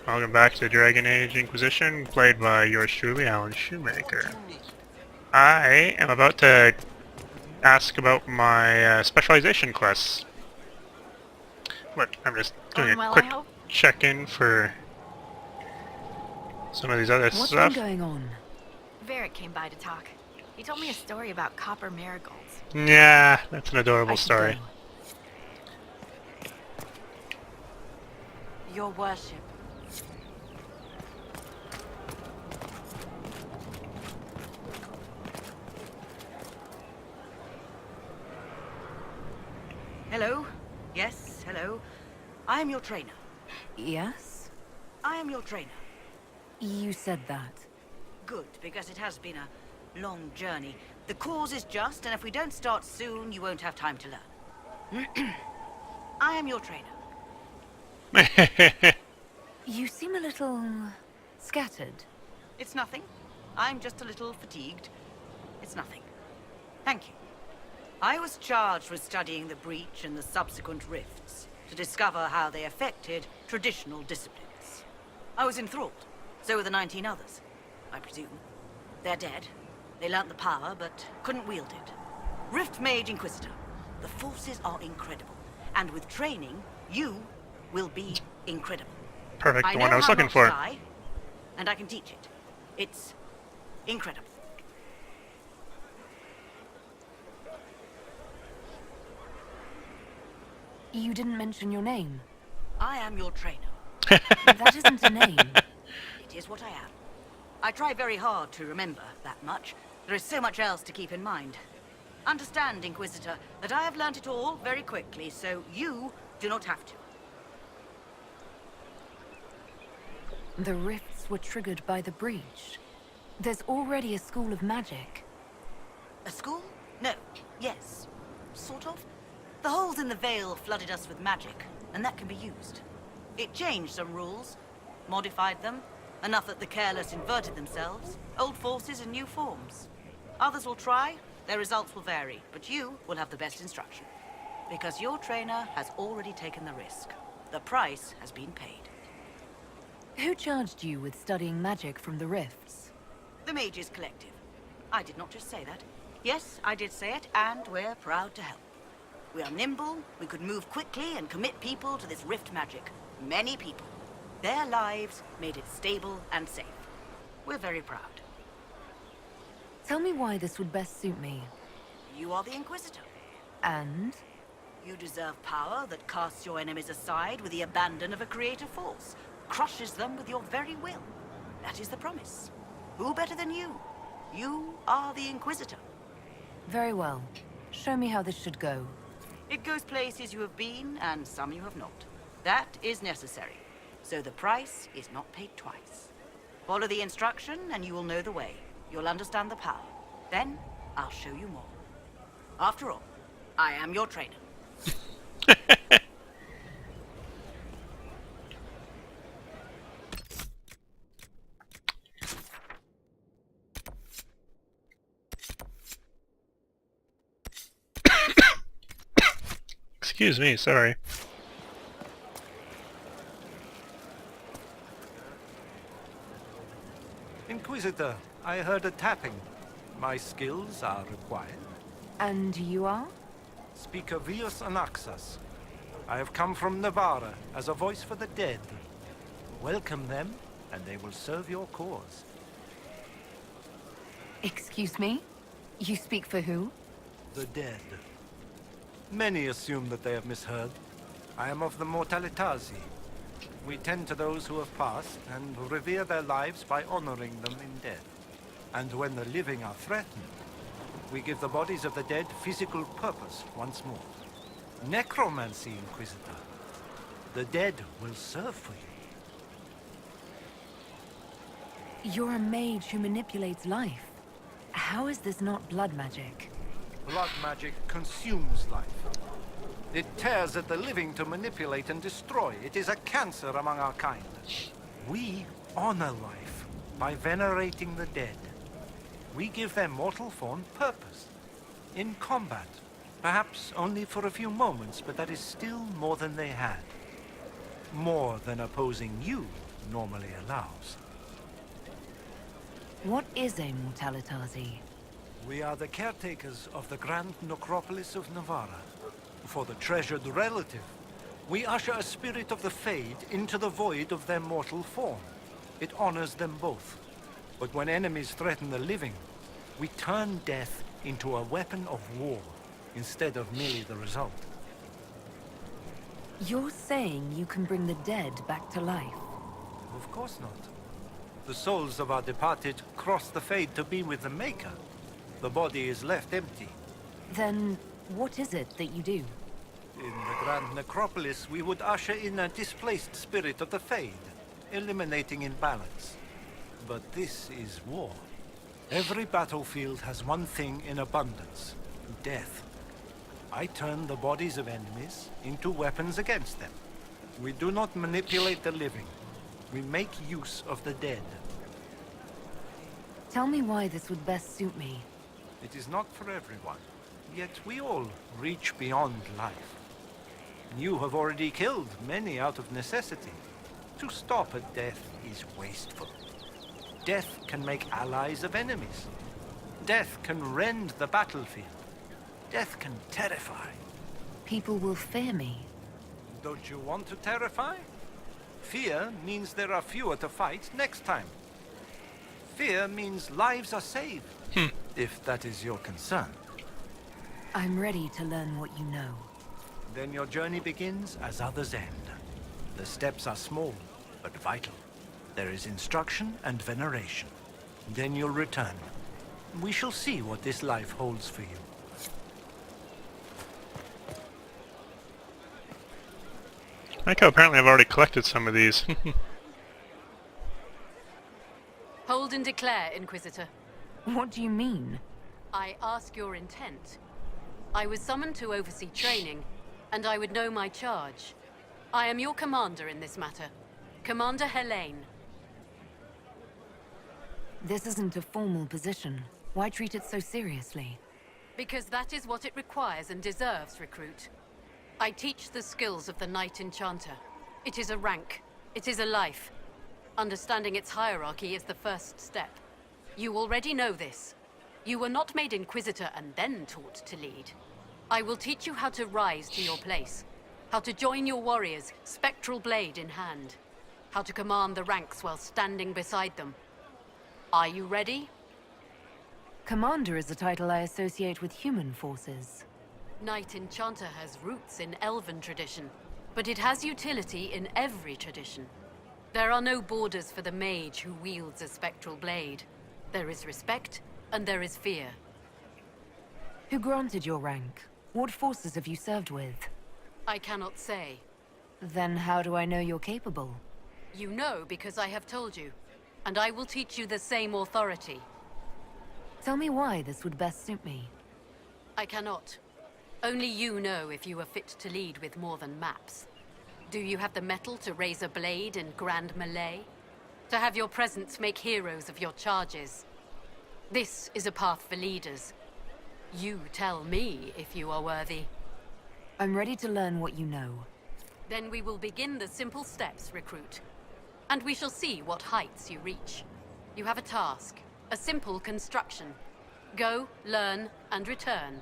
Welcome back to Dragon Age Inquisition, played by yours truly, Allan Shoemaker. I am about to ask about my specialization quests. But I'm just doing a Going well, I quick hope. check-in for some of these other What's been stuff. going on? Varric came by to talk. He told me a story about copper marigolds. Yeah, that's an adorable I should story. go. Your worship. Hello? Yes, hello. I am your trainer. Yes? I am your trainer. You said that. Good, because it has been a long journey. The cause is just, and if we don't start soon, you won't have time to learn. I am your trainer. You seem a little scattered. It's nothing. I'm just a little fatigued. It's nothing. Thank you. I was charged with studying the breach and the subsequent rifts to discover how they affected traditional disciplines. I was enthralled. So were the 19 others, I presume. They're dead. They learnt the power, but couldn't wield it. Rift Mage Inquisitor. The forces are incredible. And with training, you will be incredible. Perfect, I the know one I was how looking not to for. die, and I can teach it. It's incredible. You didn't mention your name. I am your trainer. That isn't a name. It is what I am. I try very hard to remember that much. There is so much else to keep in mind. Understand, Inquisitor, that I have learnt it all very quickly, so you do not have to. The rifts were triggered by the breach. There's already a school of magic. A school? No. Yes. Sort of. The holes in the veil flooded us with magic, and that can be used. It changed some rules, modified them, enough that the careless inverted themselves, old forces in new forms. Others will try, their results will vary, but you will have the best instruction. Because your trainer has already taken the risk. The price has been paid. Who charged you with studying magic from the rifts? The Mages Collective. I did not just say that. Yes, I did say it, and we're proud to help. We are nimble, we could move quickly and commit people to this rift magic. Many people. Their lives made it stable and safe. We're very proud. Tell me why this would best suit me. You are the Inquisitor. And? You deserve power that casts your enemies aside with the abandon of a creative force, crushes them with your very will. That is the promise. Who better than you? You are the Inquisitor. Very well. Show me how this should go. It goes places you have been, and some you have not. That is necessary. So the price is not paid twice. Follow the instruction, and you will know the way. You'll understand the power. Then, I'll show you more. After all, I am your trainer. Excuse me, sorry. Inquisitor, I heard a tapping. My skills are required. And you are? Speaker Vius Anaxas. I have come from Navarra as a voice for the dead. Welcome them, and they will serve your cause. Excuse me? You speak for who? The dead. Many assume that they have misheard. I am of the Mortalitazi. We tend to those who have passed and revere their lives by honoring them in death. And when the living are threatened, we give the bodies of the dead physical purpose once more. Necromancy, Inquisitor. The dead will serve for you. You're a mage who manipulates life. How is this not blood magic? Blood magic consumes life. It tears at the living to manipulate and destroy. It is a cancer among our kind. We honor life by venerating the dead. We give their mortal form purpose. In combat, perhaps only for a few moments, but that is still more than they had. More than opposing you, normally allows. What is a mortalitazi? We are the caretakers of the grand necropolis of Navarra. For the treasured relative, we usher a spirit of the Fade into the void of their mortal form. It honors them both. But when enemies threaten the living, we turn death into a weapon of war, instead of merely the result. You're saying you can bring the dead back to life? Of course not. The souls of our departed cross the Fade to be with the Maker. The body is left empty. Then, what is it that you do? In the Grand Necropolis, we would usher in a displaced spirit of the Fade, eliminating imbalance. But this is war. Every battlefield has one thing in abundance: death. I turn the bodies of enemies into weapons against them. We do not manipulate the living. We make use of the dead. Tell me why this would best suit me. It is not for everyone. Yet we all reach beyond life. You have already killed many out of necessity. To stop at death is wasteful. Death can make allies of enemies. Death can rend the battlefield. Death can terrify. People will fear me. Don't you want to terrify? Fear means there are fewer to fight next time. Fear means lives are saved, if that is your concern. I'm ready to learn what you know. Then your journey begins as others end. The steps are small, but vital. There is instruction and veneration. Then you'll return. We shall see what this life holds for you. Echo, apparently I've already collected some of these. Hold and declare, Inquisitor. What do you mean? I ask your intent. I was summoned to oversee training, and I would know my charge. I am your commander in this matter. Commander Helene. This isn't a formal position. Why treat it so seriously? Because that is what it requires and deserves, recruit. I teach the skills of the Knight Enchanter. It is a rank. It is a life. Understanding its hierarchy is the first step. You already know this. You were not made Inquisitor and then taught to lead. I will teach you how to rise to your place. How to join your warriors, spectral blade in hand. How to command the ranks while standing beside them. Are you ready? Commander is a title I associate with human forces. Knight Enchanter has roots in Elven tradition, but it has utility in every tradition. There are no borders for the mage who wields a spectral blade. There is respect, and there is fear. Who granted your rank? What forces have you served with? I cannot say. Then how do I know you're capable? You know because I have told you, and I will teach you the same authority. Tell me why this would best suit me. I cannot. Only you know if you are fit to lead with more than maps. Do you have the mettle to raise a blade in grand melee? To have your presence make heroes of your charges? This is a path for leaders. You tell me if you are worthy. I'm ready to learn what you know. Then we will begin the simple steps, recruit. And we shall see what heights you reach. You have a task, a simple construction. Go, learn, and return.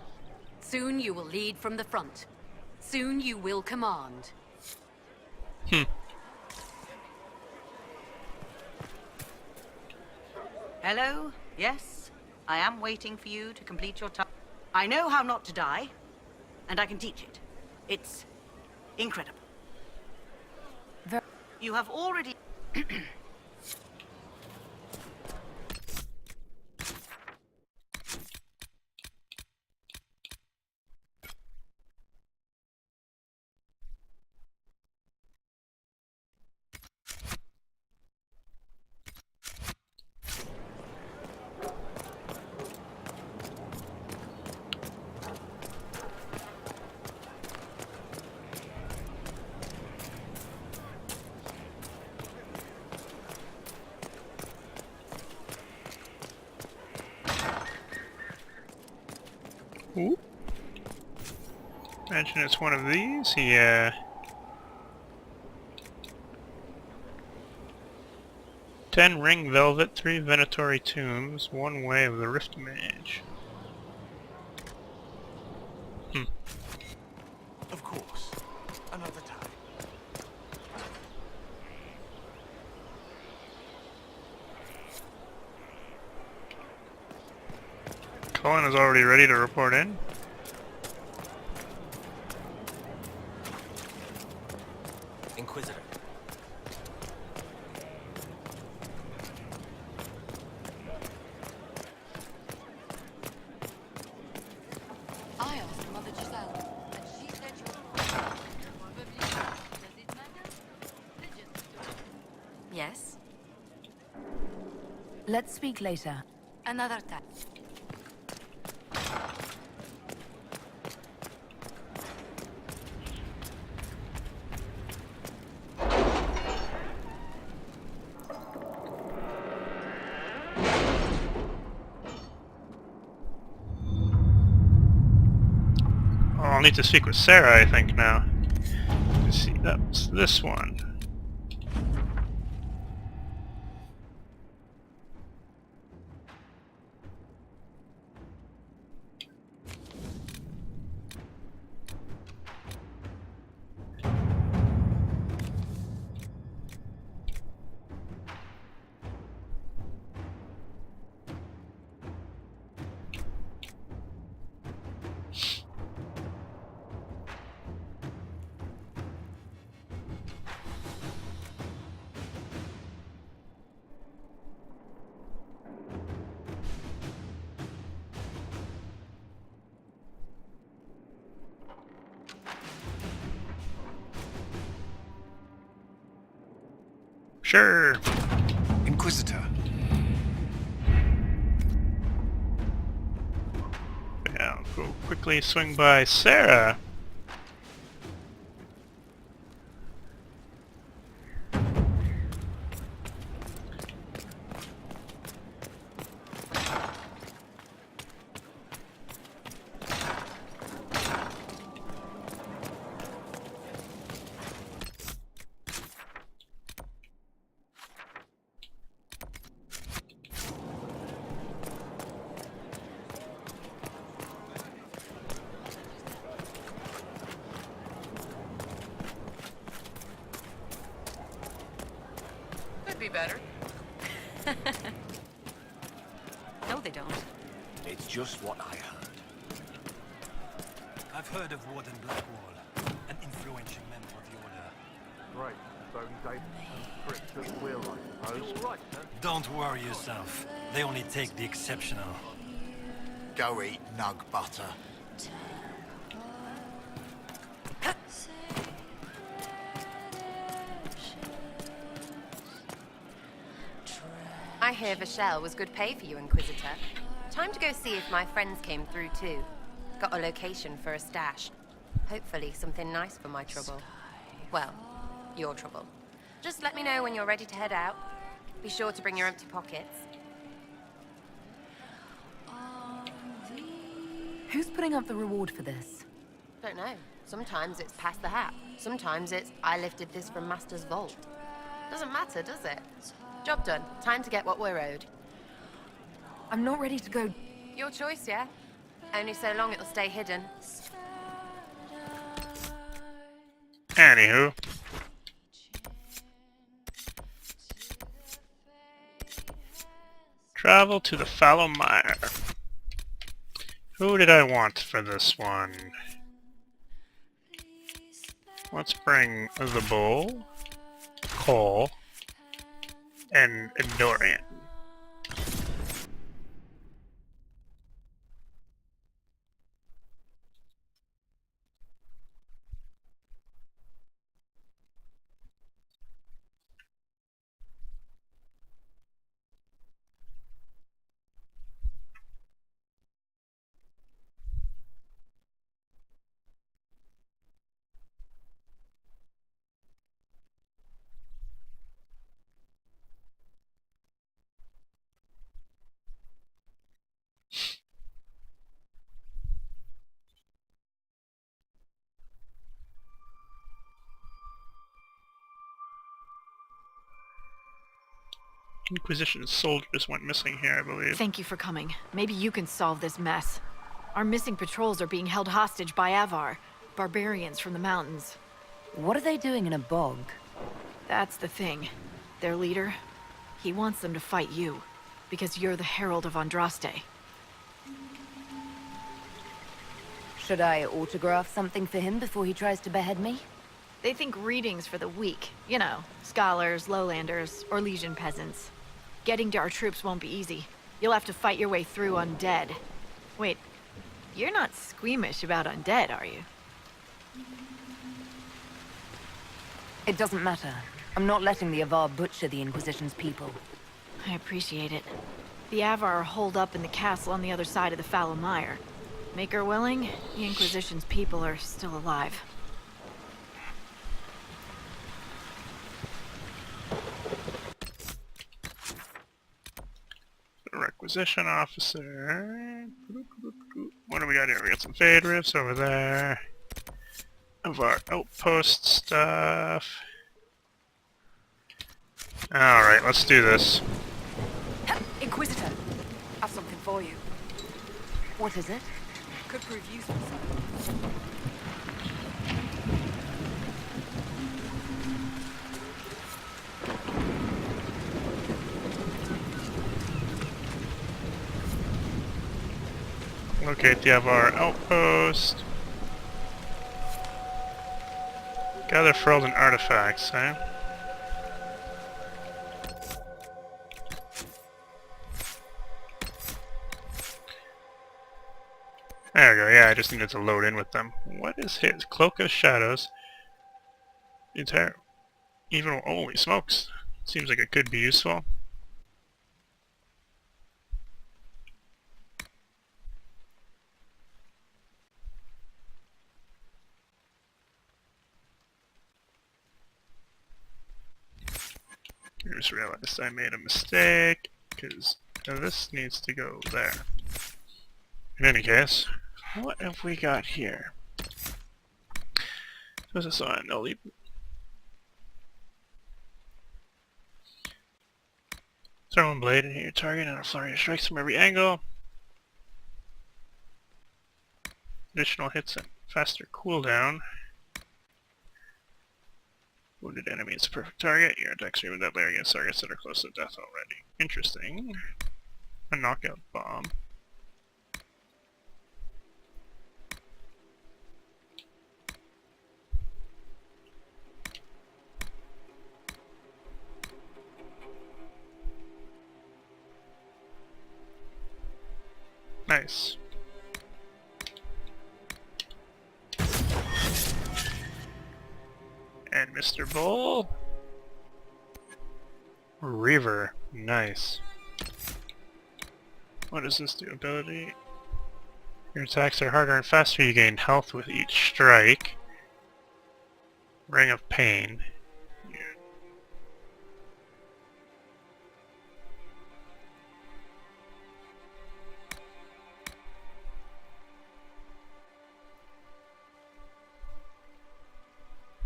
Soon you will lead from the front. Soon you will command. Hello? Yes? I am waiting for you to complete your task. I know how not to die, and I can teach it. It's incredible. You have already... Ooh. Imagine it's one of these. Yeah. 10 ring velvet, 3 venatory tombs, 1 way of the rift mage. Of course. Another time. Cullen is already ready to report in. Inquisitor. I asked Mother Giselle, and she said Does it matter? Yes? Let's speak later. Another time. Oh, I'll need to speak with Sarah, I think, now. Let's see, that's this one. Sure. Inquisitor. Yeah, I'll go quickly swing by Sarah. Could be better. No, they don't. It's just what I heard. I've heard of Warden Blackwall, an influential member of the Order. Right, so Dave and Fritz at the wheel, I suppose. All right, then. Don't worry yourself. They only take the exceptional. Go eat nug butter. I hear Vachelle was good pay for you, Inquisitor. Time to go see if my friends came through too. Got a location for a stash. Hopefully something nice for my trouble. Well, your trouble. Just let me know when you're ready to head out. Be sure to bring your empty pockets. Who's putting up the reward for this? Don't know. Sometimes it's pass the hat. Sometimes it's I lifted this from Master's vault. Doesn't matter, does it? Job done. Time to get what we're owed. I'm not ready to go. Your choice, yeah? Only so long it'll stay hidden. Anywho. Travel to the fallow mire. Who did I want for this one? Let's bring the bull, Cole, and Dorian. Inquisition soldiers went missing here, I believe. Thank you for coming. Maybe you can solve this mess. Our missing patrols are being held hostage by Avar, barbarians from the mountains. What are they doing in a bog? That's the thing. Their leader, he wants them to fight you, because you're the Herald of Andraste. Should I autograph something for him before he tries to behead me? They think readings for the weak. You know, scholars, lowlanders, or Legion peasants. Getting to our troops won't be easy. You'll have to fight your way through undead. Wait, you're not squeamish about undead, are you? It doesn't matter. I'm not letting the Avar butcher the Inquisition's people. I appreciate it. The Avar are holed up in the castle on the other side of the Fallow Mire. Make her willing, the Inquisition's people are still alive. Requisition officer. What do we got here? We got some fade riffs over there. Of our outpost stuff. Alright, let's do this. Inquisitor, I've something for you. What is it? Could prove useful. Locate the Avar outpost. Gather frozen artifacts, eh? There we go, yeah, I just needed to load in with them. What is his? Cloak of Shadows. The entire... Even... Holy smokes. Seems like it could be useful. I just realized I made a mistake, because this needs to go there. In any case, what have we got here? What's this on? No leap. Throw one blade and hit your target on a flurry of strikes from every angle. Additional hits and faster cooldown. Wounded enemy is a perfect target. Your attacks are even deadlier against targets that are close to death already. Interesting. A knockout bomb. Nice. And Mr. Bull. Reaver. Nice. What does this do? Ability. Your attacks are harder and faster. You gain health with each strike. Ring of Pain.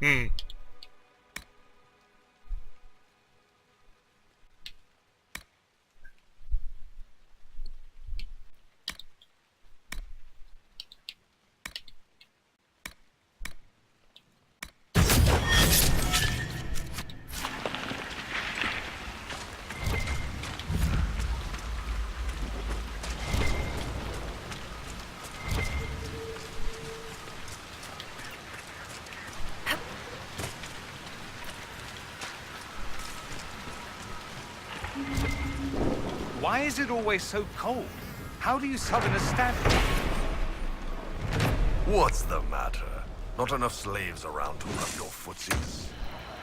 Hmm. Why is it always so cold? How do you summon a stand? What's the matter? Not enough slaves around to rub your footsies?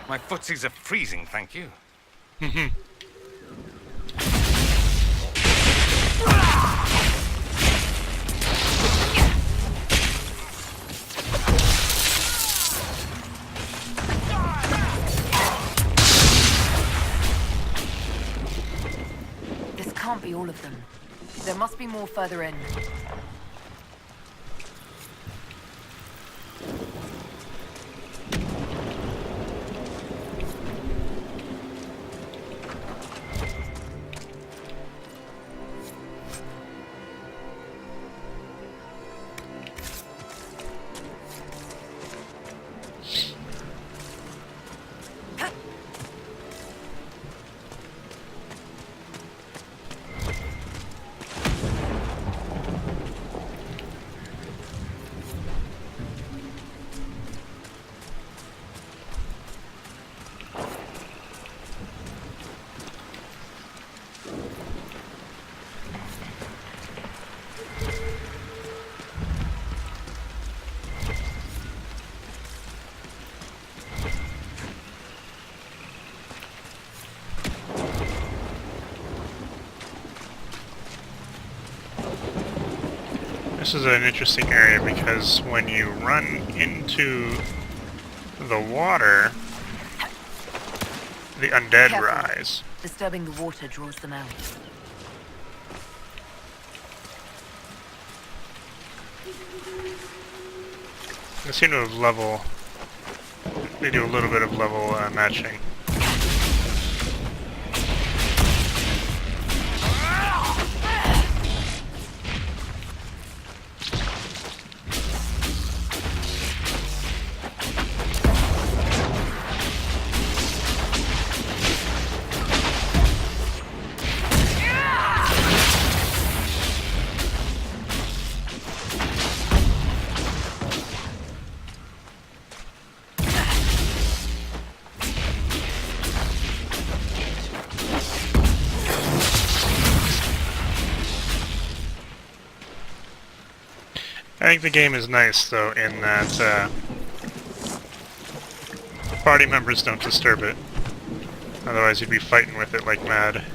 My footsies are freezing, thank you. This can't be all of them. There must be more further in. This is an interesting area because when you run into the water, the undead Careful. rise. Disturbing the water draws them out. They seem to have level. They do a little bit of level matching. I think the game is nice, though, in that party members don't disturb it. Otherwise, you'd be fighting with it like mad.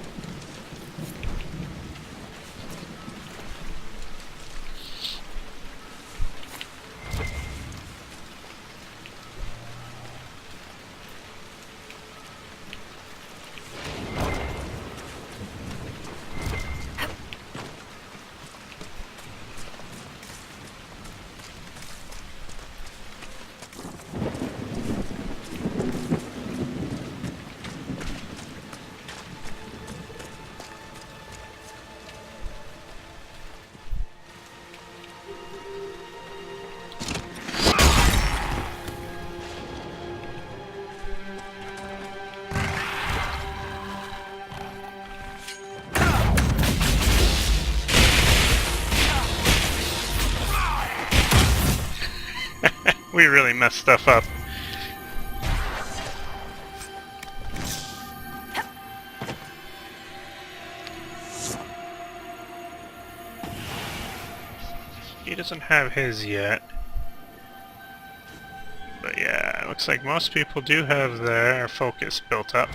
We really messed stuff up. He doesn't have his yet. But yeah, it looks like most people do have their focus built up.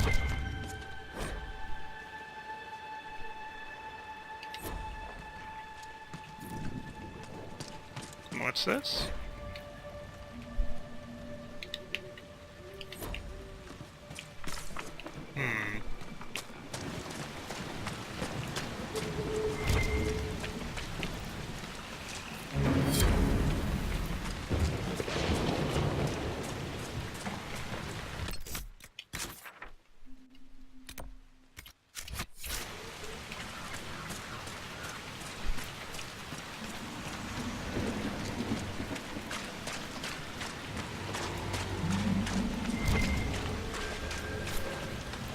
And what's this?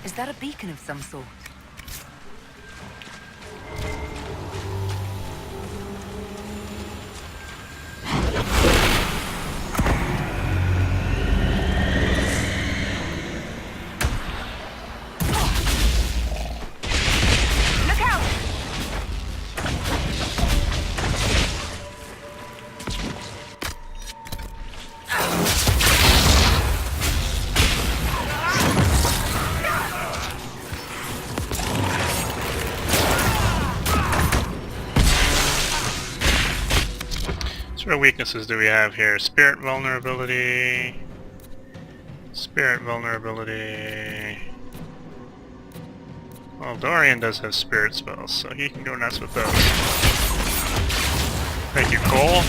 Is that a beacon of some sort? What weaknesses do we have here? Spirit vulnerability. Spirit vulnerability. Well, Dorian does have spirit spells, so he can go nuts with those. Thank you, Cole.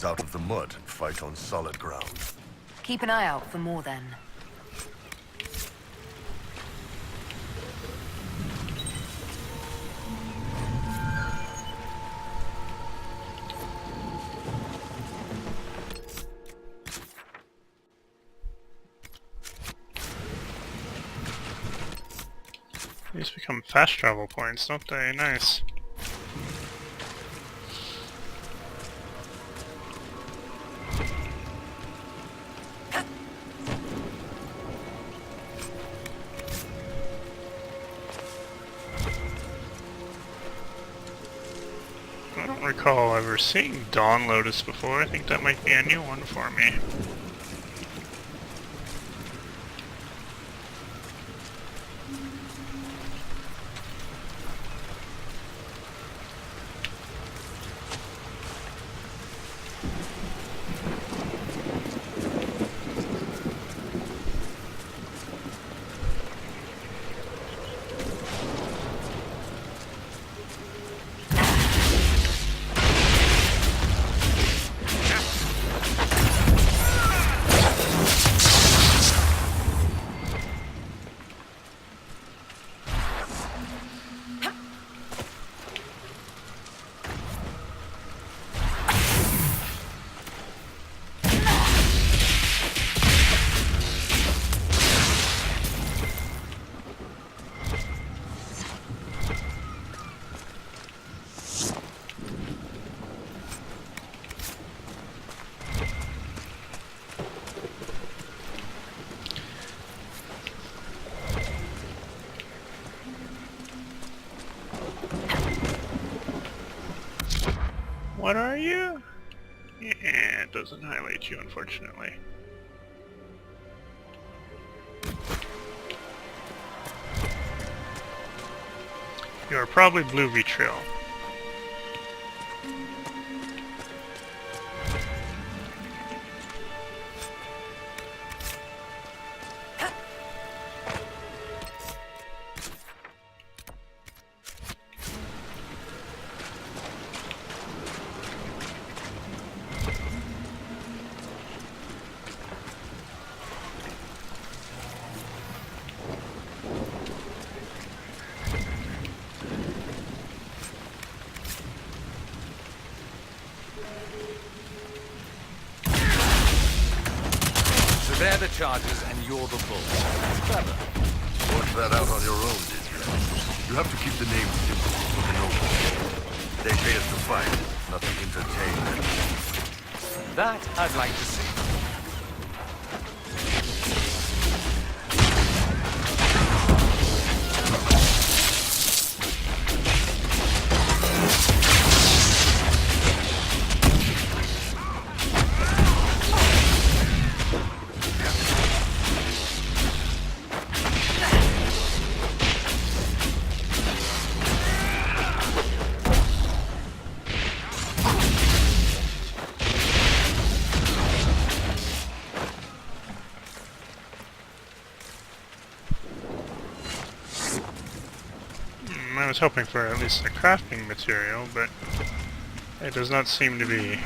Out of the mud and fight on solid ground. Keep an eye out for more then. These become fast travel points, don't they? Nice. don't recall ever seeing Dawn Lotus before. I think that might be a new one for me. What are you? Yeah, it doesn't highlight you, unfortunately. You are probably blue vitriol. They're the charges and you're the bull. Clever. Worked that out on your own, did you? You have to keep the name simple for the nobles. They pay us to fight, not to entertain them. That I'd like to see. I was hoping for at least a crafting material, but it does not seem to be.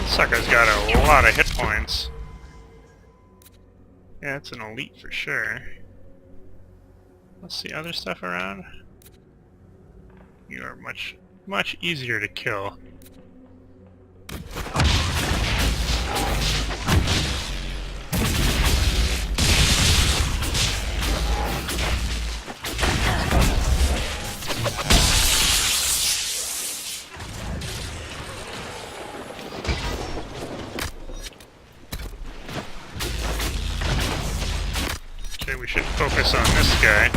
Sucker's got a lot of hit points. Yeah, it's an elite for sure. What's the other stuff around? You are much easier to kill. Okay, we should focus on this guy.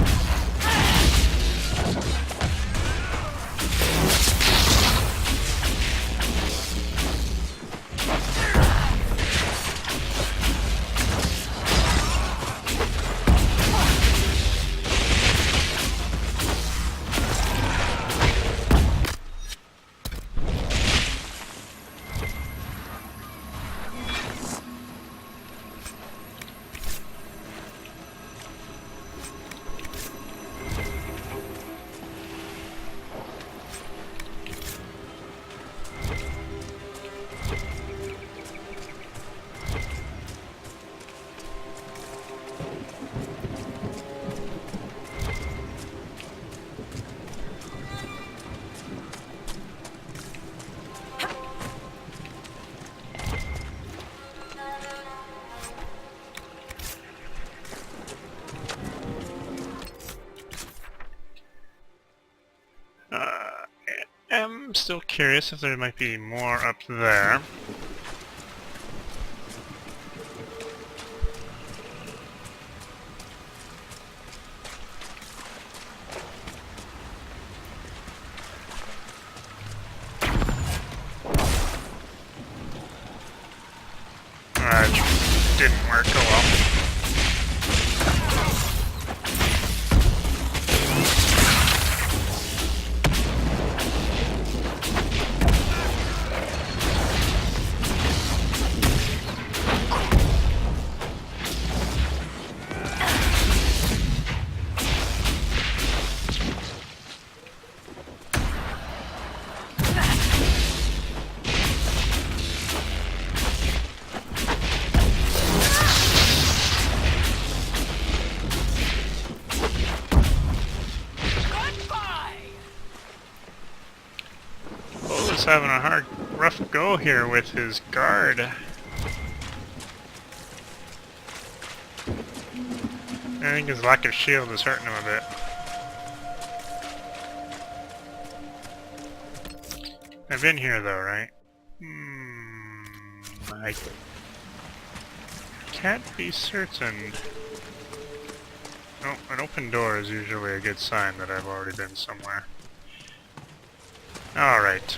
I'm still curious if there might be more up there. Didn't work, oh well. Having a rough go here with his guard. I think his lack of shield is hurting him a bit. I've been here though, right? I can't be certain. Oh, an open door is usually a good sign that I've already been somewhere. Alright.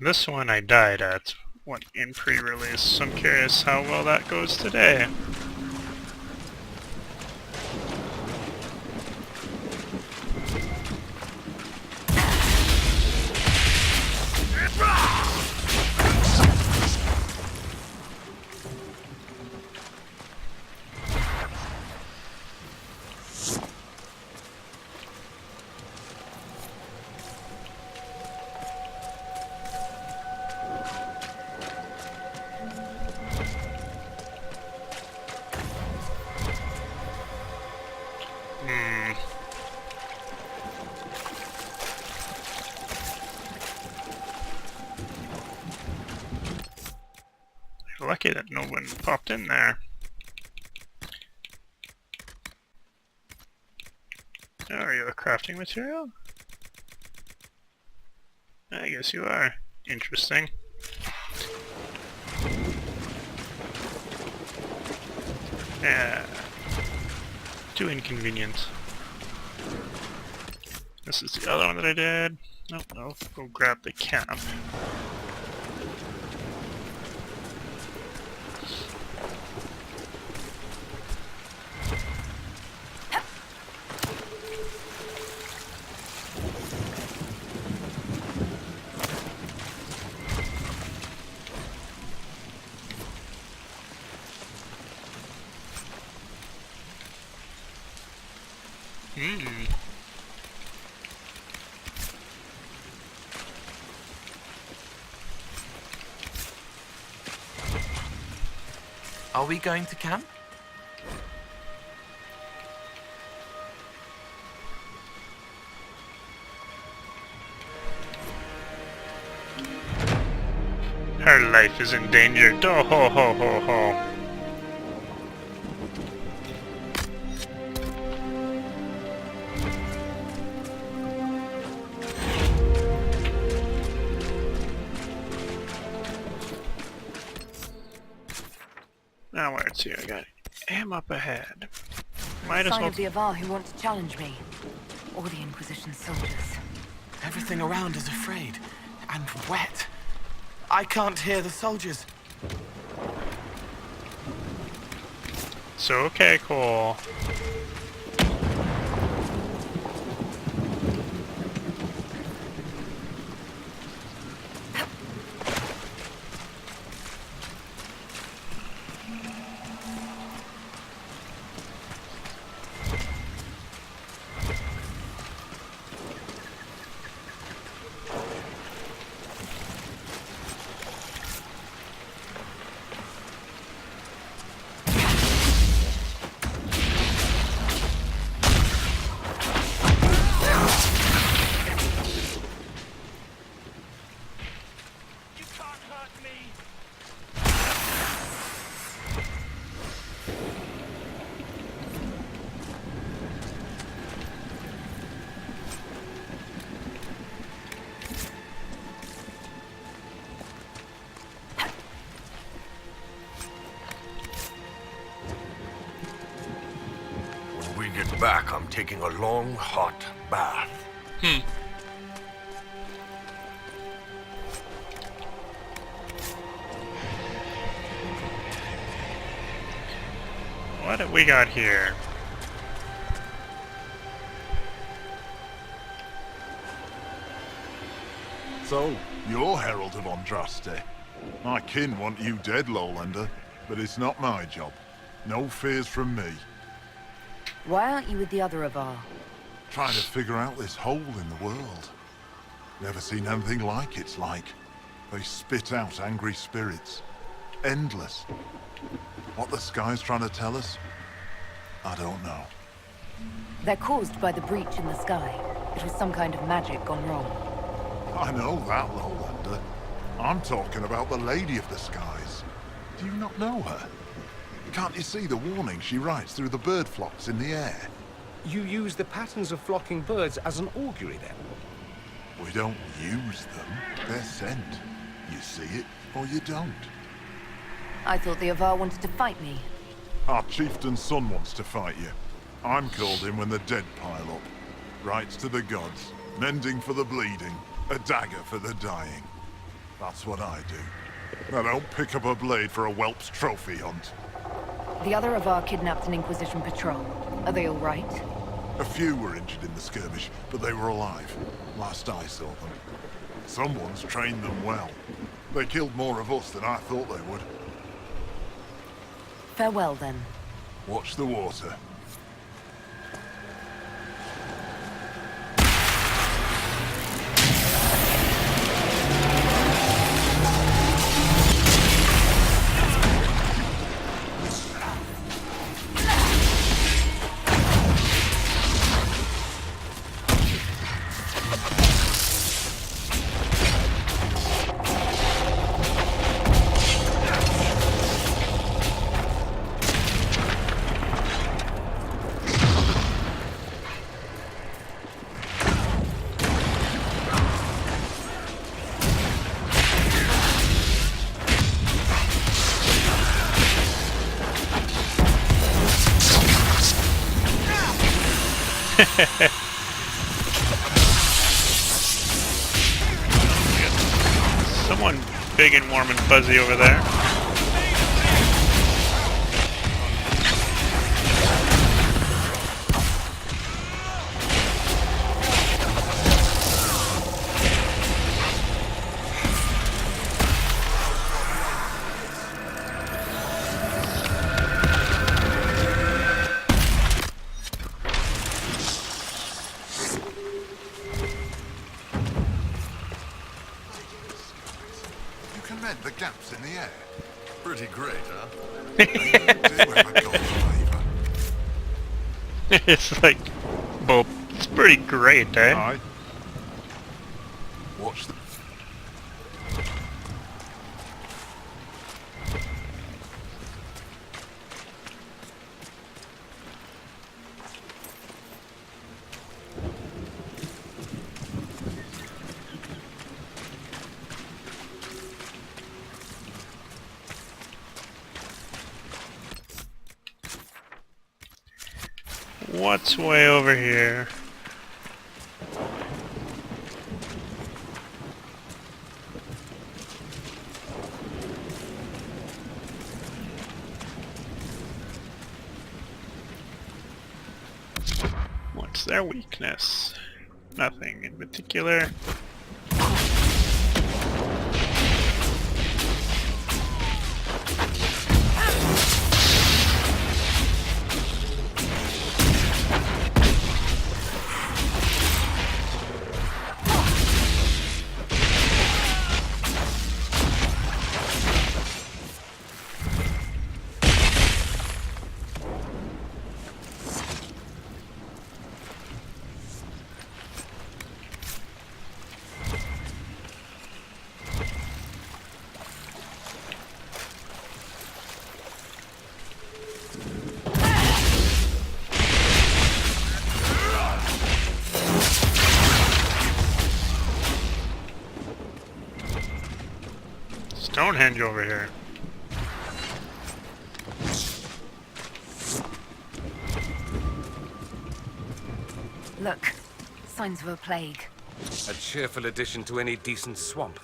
This one I died at in pre-release, so I'm curious how well that goes today. Lucky that no one popped in there. Oh, are you a crafting material? I guess you are. Interesting. Yeah. Too inconvenient. This is the other one that I did. Nope, I'll go grab the camp. Are we going to camp? Her life is endangered. Oh ho ho ho ho. Now where it's here, I got am up ahead. Might as Sign well. of the Avar who want to challenge me. Or the Inquisition soldiers. Everything around is afraid. And wet. I can't hear the soldiers. So okay, cool. When we get back, I'm taking a long, hot bath. What have we got here? So, you're Herald of Andraste. My kin want you dead, Lowlander, but it's not my job. No fears from me. Why aren't you with the other Avar? Trying to figure out this hole in the world. Never seen anything like it's like. They spit out angry spirits. Endless. What the sky's trying to tell us? I don't know. They're caused by the breach in the sky. It was some kind of magic gone wrong. I know that, Lowlander. I'm talking about the Lady of the Skies. Do you not know her? Can't you see the warning she writes through the bird flocks in the air? You use the patterns of flocking birds as an augury, then? We don't use them. They're sent. You see it, or you don't. I thought the Avar wanted to fight me. Our chieftain's son wants to fight you. I'm called in when the dead pile up. Rites to the gods, mending for the bleeding, a dagger for the dying. That's what I do. I don't pick up a blade for a whelp's trophy hunt. The other Avar kidnapped an Inquisition patrol. Are they all right? A few were injured in the skirmish, but they were alive. Last I saw them. Someone's trained them well. They killed more of us than I thought they would. Farewell, then. Watch the water. Someone big and warm and fuzzy over there. Pretty great, huh? I do have a gold flavor. It's like, well, it's pretty great, eh? Aye. Watch the... What's way over here? What's their weakness? Nothing in particular. Stonehenge over here. Look, signs of a plague. A cheerful addition to any decent swamp.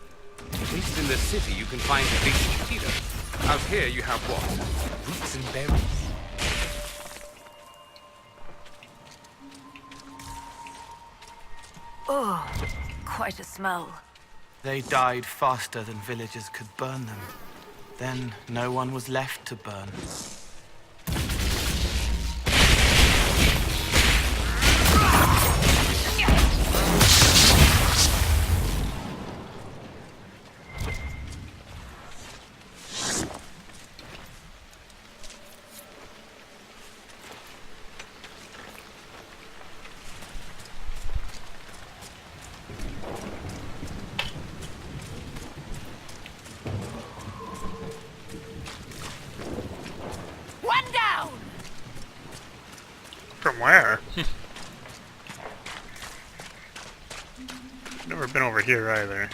At least in the city you can find a decent feeder. Out here you have what? Roots and berries. Oh, quite a smell. They died faster than villagers could burn them. Then no one was left to burn. One down! From where? Never been over here either.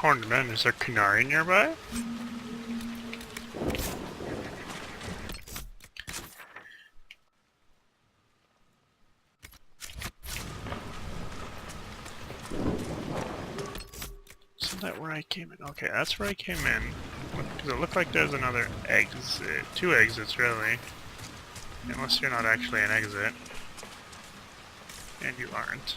Horned men, is there Canary nearby? Isn't that where I came in? Okay, that's where I came in. Because it looked like there's another exit. Two exits, really. Unless you're not actually an exit. And you aren't.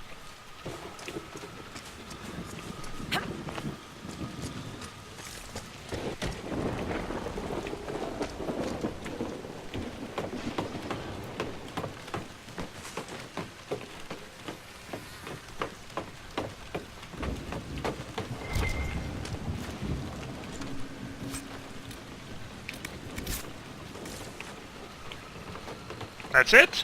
That's it?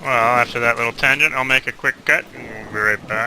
Well, after that little tangent, I'll make a quick cut and we'll be right back.